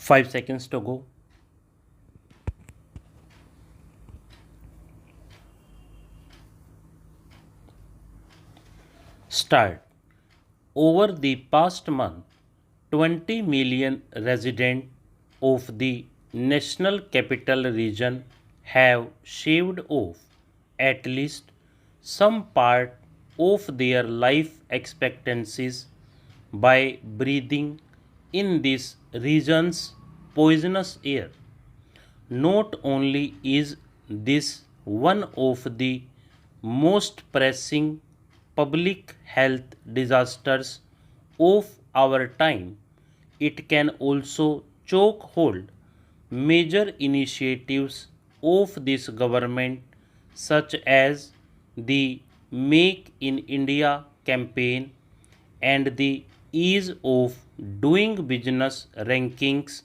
5 seconds to go. Start. Over the past month, 20 million residents of the National Capital Region have shaved off at least some part of their life expectancies by breathing in this region's poisonous air. Not only is this one of the most pressing public health disasters of our time, it can also choke hold major initiatives of this government, such as the Make in India campaign and the ease of doing business rankings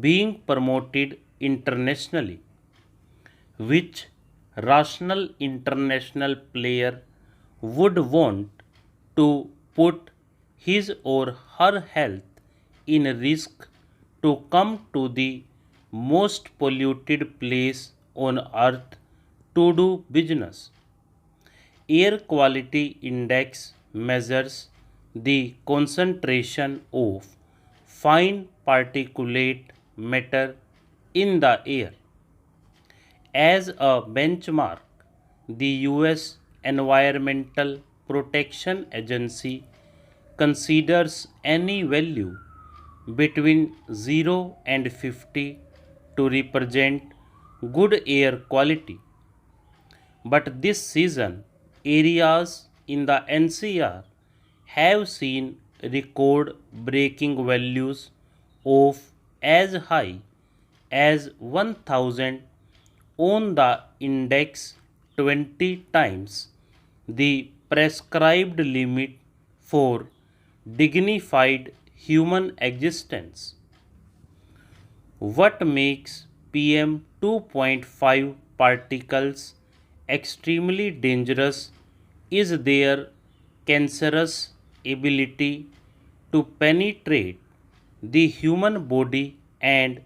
being promoted internationally. Which rational international player would want to put his or her health in risk to come to the most polluted place on earth to do business? Air quality index measures the concentration of fine particulate matter in the air. As a benchmark, the US Environmental Protection Agency considers any value between 0 and 50 to represent good air quality. But this season, areas in the NCR have seen record breaking values of as high as 1000 on the index, 20 times the prescribed limit for dignified human existence. What makes PM 2.5 particles extremely dangerous is their cancerous ability to penetrate the human body and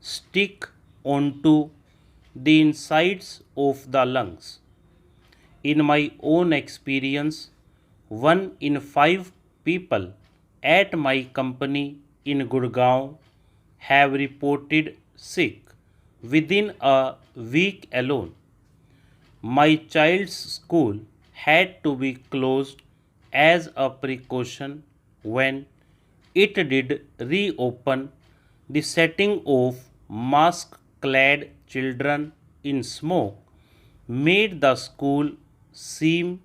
stick onto the insides of the lungs. In my own experience, 1 in 5 people at my company in Gurgaon have reported sick within a week alone. My child's school had to be closed as a precaution when it did reopen. The setting of mask clad children in smoke made the school seem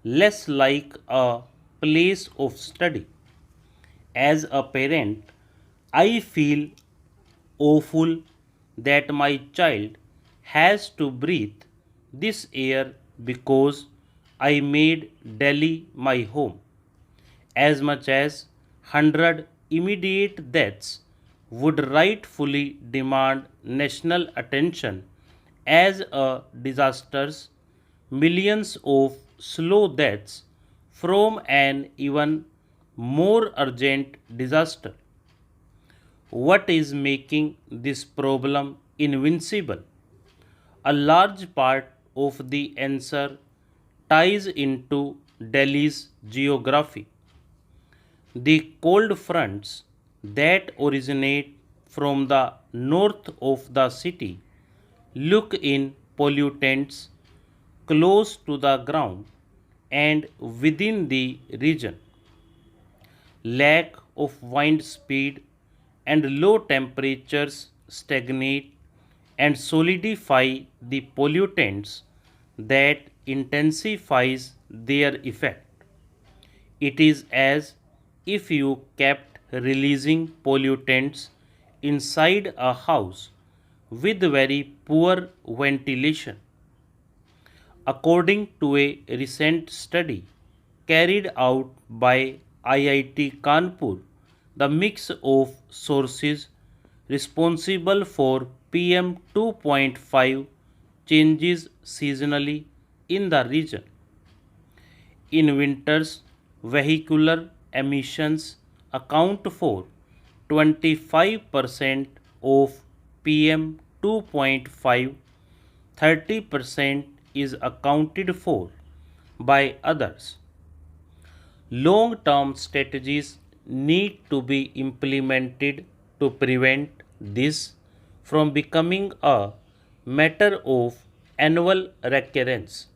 less like a place of study. As a parent, I feel awful that my child has to breathe this air because I made Delhi my home. As much as 100 immediate deaths would rightfully demand national attention as a disasters, millions of slow deaths from an even more urgent disaster. What is making this problem invincible? A large part of the answer ties into Delhi's geography. The cold fronts that originate from the north of the city look in pollutants close to the ground and within the region. Lack of wind speed and low temperatures stagnate and solidify the pollutants that intensifies their effect. It is as if you kept releasing pollutants inside a house with very poor ventilation. According to a recent study carried out by IIT Kanpur, the mix of sources responsible for PM 2.5 changes seasonally in the region. In winters, vehicular emissions account for 25% of PM 2.5, 30% is accounted for by others. Long term strategies need to be implemented to prevent this from becoming a matter of annual recurrence.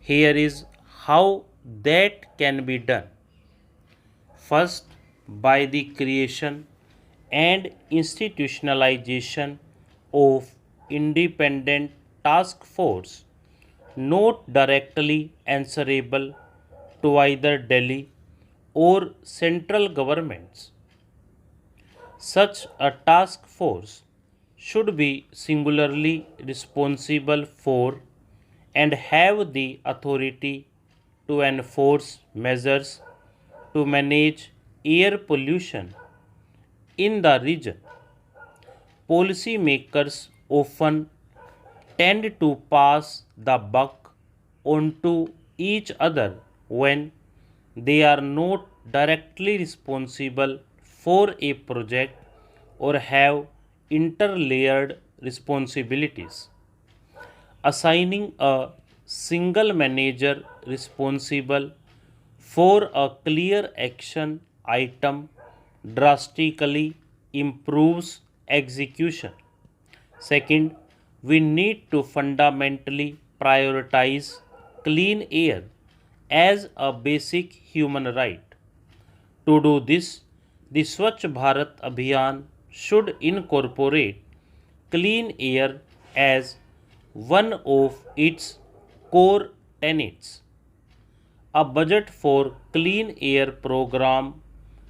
Here is how that can be done. First, by the creation and institutionalization of independent task force not directly answerable to either Delhi or central governments. Such a task force should be singularly responsible for and have the authority to enforce measures to manage air pollution in the region. Policymakers often tend to pass the buck onto each other when they are not directly responsible for a project or have interlayered responsibilities. Assigning a single manager responsible for a clear action item drastically improves execution. Second, we need to fundamentally prioritize clean air as a basic human right. To do this, the Swachh Bharat Abhiyan should incorporate clean air as one of its core tenets. A budget for clean air program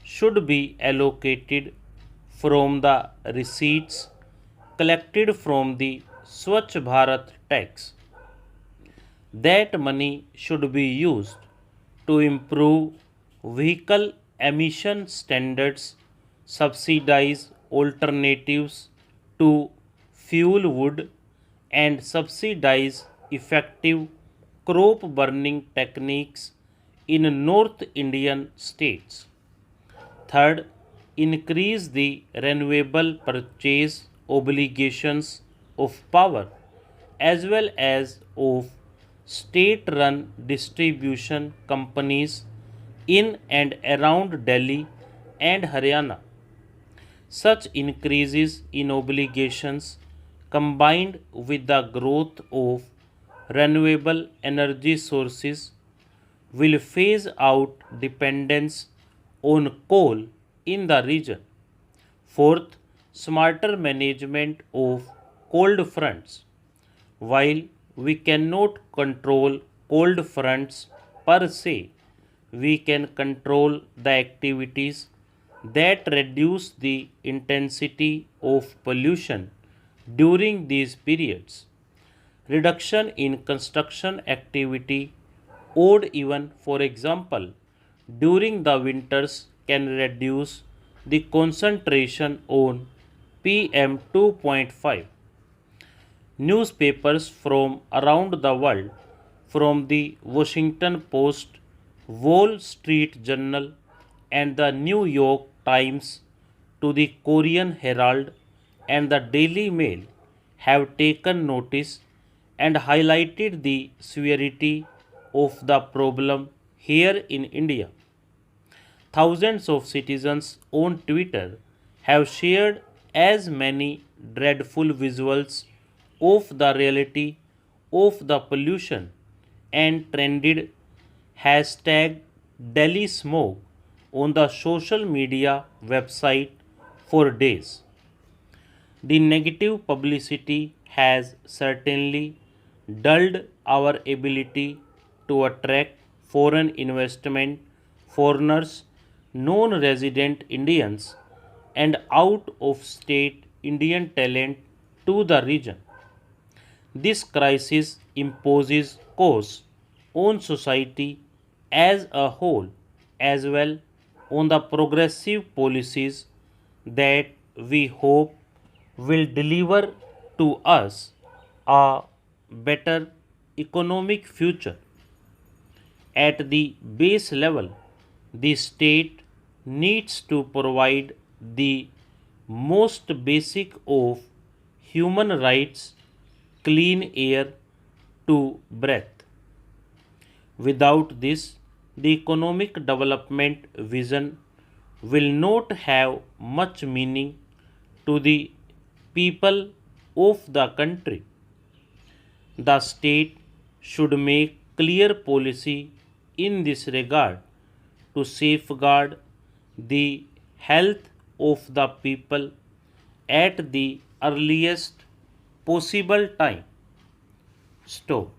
should be allocated from the receipts collected from the Swachh Bharat tax. That money should be used to improve vehicle emission standards, subsidize alternatives to fuel wood, and subsidize effective crop burning techniques in North Indian states. Third, increase the renewable purchase obligations of power as well as of state run distribution companies in and around Delhi and Haryana. Such increases in obligations combined with the growth of renewable energy sources will phase out dependence on coal in the region. Fourth, smarter management of cold fronts. While we cannot control cold fronts per se, we can control the activities that reduce the intensity of pollution during these periods. Reduction in construction activity, odd even for example, during the winters can reduce the concentration on PM 2.5. Newspapers from around the world, from the Washington Post, Wall Street Journal, and the New York Times to the Korean Herald and the Daily Mail, have taken notice and highlighted the severity of the problem here in India. Thousands of citizens on Twitter have shared as many dreadful visuals of the reality of the pollution and trended hashtag Delhi Smog on the social media website for days. The negative publicity has certainly dulled our ability to attract foreign investment, foreigners, non resident Indians, and out of state Indian talent to the region. This crisis imposes costs on society as a whole as well on the progressive policies that we hope will deliver to us a better economic future. At the base level, the state needs to provide the most basic of human rights, clean air to breath. Without this, the economic development vision will not have much meaning to the people of the country. The state should make clear policy in this regard to safeguard the health of the people at the earliest possible time. Stop.